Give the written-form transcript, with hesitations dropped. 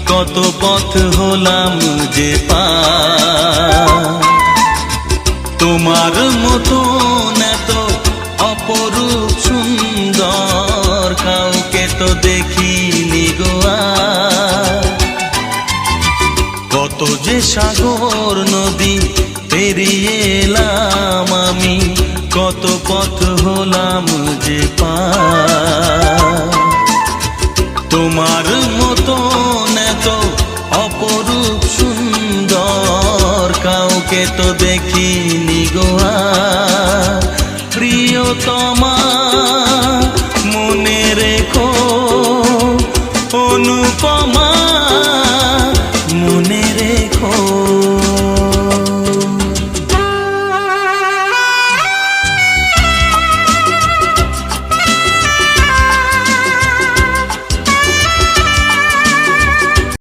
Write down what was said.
কত পথ হলাম যে পার। তোমার মতো এত অপরূপ সুন্দর কাউকে তো দেখিনি গো আর। কত যে সাগর নদী পেরিয়ে এলাম আমি, কত পথ হলাম যে পার। তোমার মতো এত অপরূপ সুন্দর কাউকে তো দেখি